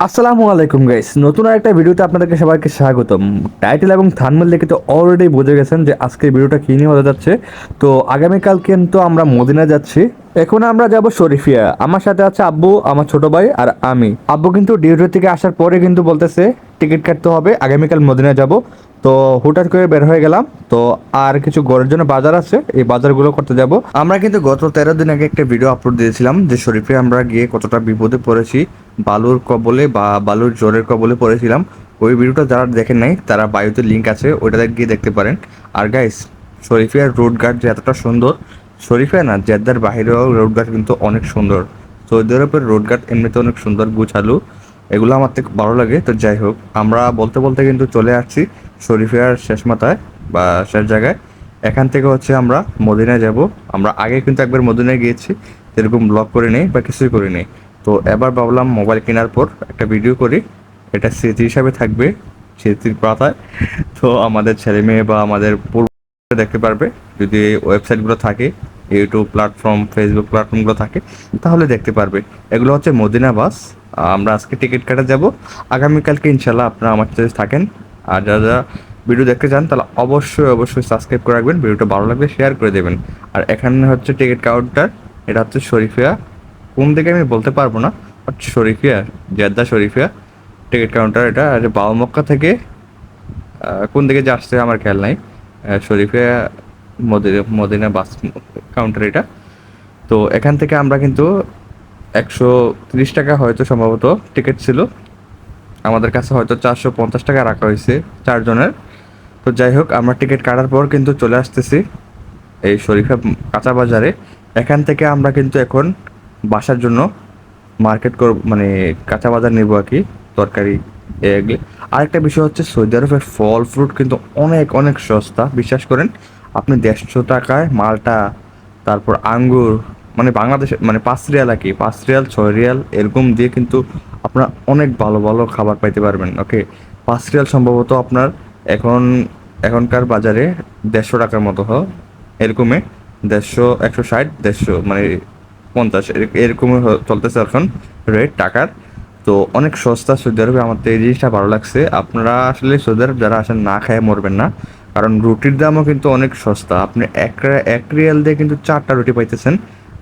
আসসালামু আলাইকুম গাইস, নতুন একটা ভিডিওতে আপনাদেরকে সবাইকে স্বাগতম। টাইটেল এবং থাম্বনেল দেখে তো অলরেডি বুঝে গেছেন যে আজকের ভিডিওটা কী নিয়ে হতে যাচ্ছে। তো আগামীকাল কিন্তু আমরা মদিনা যাচ্ছি। এখন আমরা যাব শরীফিয়া। আমার সাথে আছে আব্বু, আমার ছোট ভাই আর আমি। আব্বু কিন্তু ডিউটি থেকে আসার পরে কিন্তু বলতেছে টিকিট কাটতে হবে, আগামীকাল মদিনা যাব। তো হুটার করে বের হয়ে গেলাম। তো আর কিছু ঘরের জন্য বাজার আছে, এই বাজারগুলো করতে যাব। আমরা কিন্তু গত 13 দিন আগে একটা ভিডিও আপলোড দিয়েছিলাম যে শরীফে আমরা গিয়ে কতটা বিপদে পড়েছি, বালুর কবলে বা বালুর জোরের কবলে পড়েছিলাম। ওই ভিডিওটা যারা দেখেন নাই তারা বায়ুতে লিঙ্ক আছে, ওইটাতে গিয়ে দেখতে পারেন। আর গাইস, শরীফিয়ার রোড গার্ড যে এতটা সুন্দর, শরীফিয়া না জেদ্দার বাহিরেও রোড গার্ড কিন্তু অনেক সুন্দর। সৌদি আরবের রোড গার্ড এমনিতে অনেক সুন্দর, গুছালু, এগুলো আমার থেকে ভালো লাগে। তো যাই হোক, আমরা বলতে বলতে কিন্তু চলে আসছি শরীফিয়ার শেষ মাথায় বা শেষ জায়গায়। এখান থেকে হচ্ছে আমরা মদিনায় যাব। আমরা আগে কিন্তু একবার মদিনায় গিয়েছি, এরকম ব্লগ করে নেই বা কিছুই করে নেই। তো এবার ভাবলাম মোবাইল কেনার পর একটা ভিডিও করি, এটা স্মৃতি হিসাবে থাকবে, স্মৃতির পাতায়। তো আমাদের ছেলে মেয়ে বা আমাদের পূর্ব দেখতে পারবে, যদি ওয়েবসাইটগুলো থাকে, ইউটিউব প্ল্যাটফর্ম, ফেসবুক প্ল্যাটফর্মগুলো থাকে, তাহলে দেখতে পারবে। এগুলো হচ্ছে মদিনা বাস। আমরা আজকে টিকিট কাটা যাব, আগামীকালকে ইনশাল্লাহ আপনারা আমার সাথে থাকেন। আর যারা যারা ভিডিও দেখতে চান তাহলে অবশ্যই অবশ্যই সাবস্ক্রাইব করে রাখবেন, ভিডিওটা ভালো লাগলে শেয়ার করে দেবেন। আর এখানে হচ্ছে টিকিট কাউন্টার, এটা হচ্ছে শরীফিয়া। কোন দিকে আমি বলতে পারবো না, বাট শরীফিয়া, জেদ্দা শরীফিয়া টিকিট কাউন্টার এটা। আর বাউমক্কা থেকে কোন দিকে যে আসছে আমার খেয়াল নাই। শরীফিয়া মদিনা মদিনা বাস কাউন্টার এটা। তো এখান থেকে আমরা কিন্তু 130 টাকা হয়তো সম্ভবত টিকিট ছিল, আমাদের কাছে হয়তো 450 টাকা রাখা হয়েছে চারজনের। তো যাই হোক, আমরা টিকিট কাটার পর কিন্তু চলে আসতেছি এই শরীফা কাঁচা বাজারে। এখান থেকে আমরা কিন্তু এখন বাসার জন্য মার্কেট করব, মানে কাঁচা বাজার নিব আর কি, তরকারি এগুলো। আরেকটা বিষয় হচ্ছে সৌদি আরবের ফল ফ্রুট কিন্তু অনেক অনেক সস্তা, বিশ্বাস করেন। আপনি 150 টাকায় মালটা, তারপর আঙ্গুর, মানে বাংলাদেশে মানে 5 রিয়াল আর কি, 5 রিয়াল 6 রিয়াল এরকম দিয়ে কিন্তু আপনার অনেক ভালো ভালো খাবার পাইতে পারবেন। ওকে, 5 রিয়াল সম্ভবত আপনার এখন এখনকার বাজারে 150 টাকার মতো হয়, এরকমই 150, 160, 150 মানে 50 এরকমই চলতেছে এখন রেট টাকার। তো অনেক সস্তা সৌদি আরবে, আমার তো এই জিনিসটা ভালো লাগছে। আপনারা আসলে সৌদি আরব যারা আসেন না খেয়ে মরবেন না, কারণ রুটির দামও কিন্তু অনেক সস্তা। আপনি এক রিয়াল দিয়ে কিন্তু 4টা রুটি পাইতেছেন।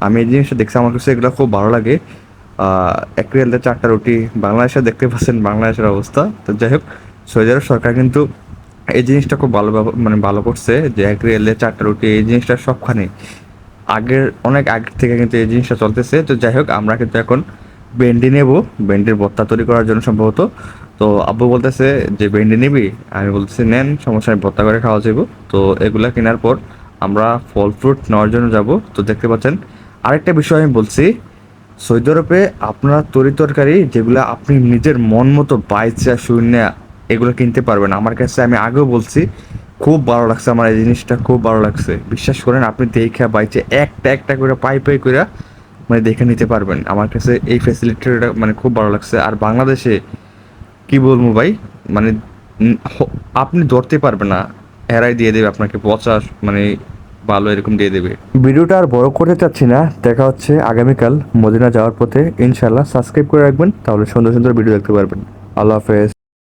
আমি এই জিনিসটা দেখছি, আমার কাছে এগুলো খুব ভালো লাগে। 1 রিয়াল দিয়ে 4টা রুটি, বাংলাদেশে দেখতে পাচ্ছেন বাংলাদেশের অবস্থা। তো যাই হোক, সৌদি আরব সরকার কিন্তু এই জিনিসটা খুব ভালো মানে ভালো করছে যে 1 রিয়াল দিয়ে 4টা রুটি, এই জিনিসটা সবখানে আগের অনেক আগের থেকে কিন্তু এই জিনিসটা চলতেছে। তো যাই হোক, আমরা কিন্তু এখন ভেন্ডি নেব, ভেন্ডির ভর্তা তৈরি করার জন্য সম্ভবত। তো আব্বু বলতেছে যে ভেন্ডি নিবি, আমি বলতেছি নেন, সমস্যা নেই, ভর্তা করে খাওয়া যাবো। তো এগুলা কেনার পর আমরা ফল ফ্রুট নেওয়ার জন্য যাব। তো দেখতে পাচ্ছেন, আরেকটা বিষয় আমি বলছি, সৌদি আরবে আপনারা তরি তরকারি যেগুলো আপনি নিজের মন মতো বাইচা শূন্য এগুলো কিনতে পারবেন। আমার কাছে, আমি আগেও বলছি, খুব ভালো লাগছে আমার এই জিনিসটা, খুব ভালো লাগছে। বিশ্বাস করেন, আপনি দেখা বাইচে একটা একটা করে পাই পাই করে মানে দেখে নিতে পারবেন। আমার কাছে এই ফ্যাসিলিটিটা মানে খুব ভালো লাগছে। আর বাংলাদেশে কি বলবো ভাই, মানে আপনি ধরতে পারবেন না, এরাই দিয়ে দেবে আপনাকে পচা, মানে ভালো এরকম দিয়ে দেবে। ভিডিওটা আর বড় করতে চাচ্ছি না, দেখা হচ্ছে আগামীকাল মদিনা যাওয়ার পথে ইনশাল্লাহ। সাবস্ক্রাইব করে রাখবেন, তাহলে সুন্দর সুন্দর ভিডিও দেখতে পারবেন। আল্লাহ হাফেজ।